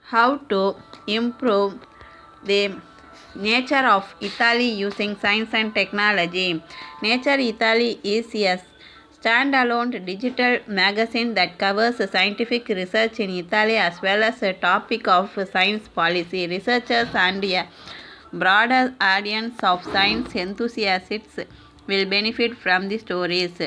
How to improve the nature of Italy using science and technology. Nature Italy is a standalone digital magazine that covers scientific research in Italy as well as a topic of science policy. Researchers and a broader audience of science enthusiasts will benefit from the stories.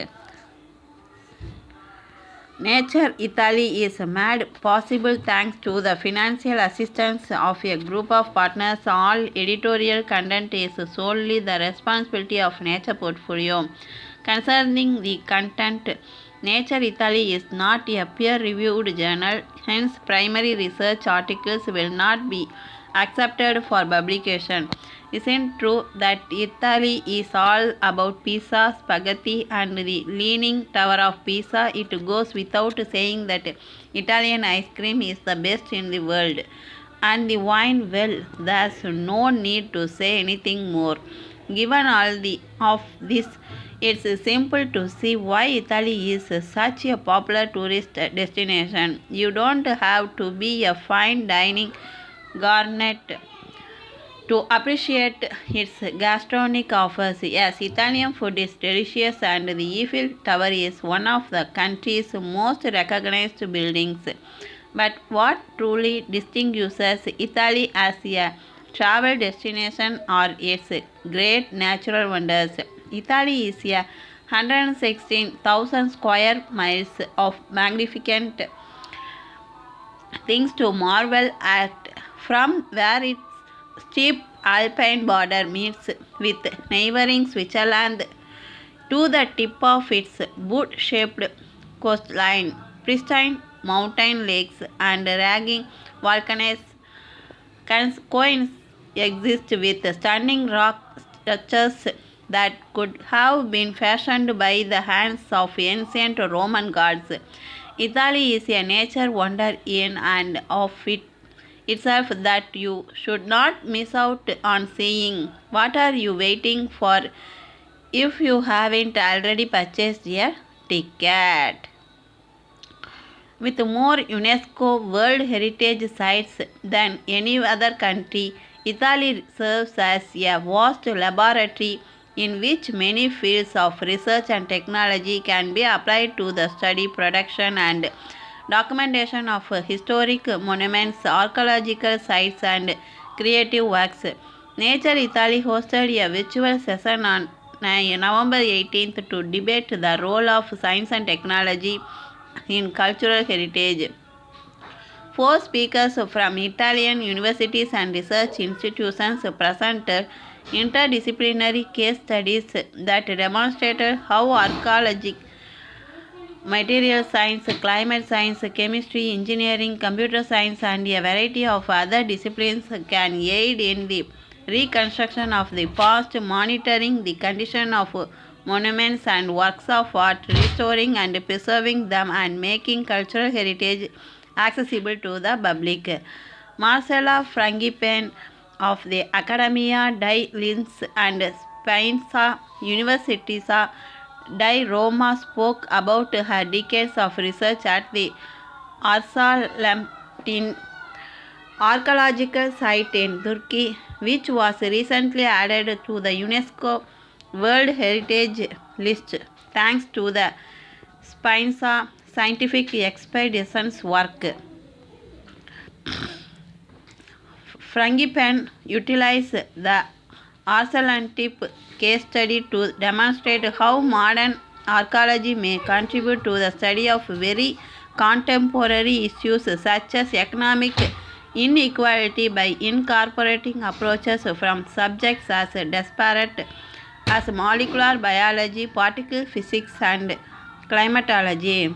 Nature Italy is made possible thanks to the financial assistance of a group of partners. All editorial content is solely the responsibility of Nature Portfolio. Concerning the content, Nature Italy is not a peer-reviewed journal, hence primary research articles will not be accepted for publication. Isn't true that Italy is all about pizza, spaghetti, and the Leaning Tower of Pisa? It goes without saying that Italian ice cream is the best in the world. And the wine, well, there's no need to say anything more. Given all of this, it's simple to see why Italy is such a popular tourist destination. You don't have to be a fine dining garnet to appreciate its gastronomic offers. Yes, Italian food is delicious, and the Eiffel Tower is one of the country's most recognized buildings. But what truly distinguishes Italy as a travel destination are its great natural wonders. Italy is a 116,000 square miles of magnificent things to marvel at, from where its steep alpine border meets with neighboring Switzerland to the tip of its boot-shaped coastline. Pristine mountain lakes and raging volcanoes coexist with stunning rock structures that could have been fashioned by the hands of ancient Roman gods. Italy is a nature wonder in and of itself that you should not miss out on seeing. What are you waiting for if you haven't already purchased a ticket? With more UNESCO World Heritage Sites than any other country, Italy serves as a vast laboratory in which many fields of research and technology can be applied to the study, production, and documentation of historic monuments, archaeological sites, and creative works. Nature Italy hosted a virtual session on November 18th to debate the role of science and technology in cultural heritage. Four speakers from Italian universities and research institutions presented interdisciplinary case studies that demonstrated how archaeology, material science, climate science, chemistry, engineering, computer science, and a variety of other disciplines can aid in the reconstruction of the past, monitoring the condition of monuments and works of art, restoring and preserving them, and making cultural heritage accessible to the public. Marcella Frangipane of the Accademia dei Lincei and Scienze Università di Roma spoke about her decades of research at the Arsalemtin archaeological site in Turkey, which was recently added to the UNESCO World Heritage List thanks to the Spinza scientific expeditions work. Frangipane utilized the Arsalantepe case study to demonstrate how modern archaeology may contribute to the study of very contemporary issues such as economic inequality by incorporating approaches from subjects as disparate as molecular biology, particle physics, and climatology.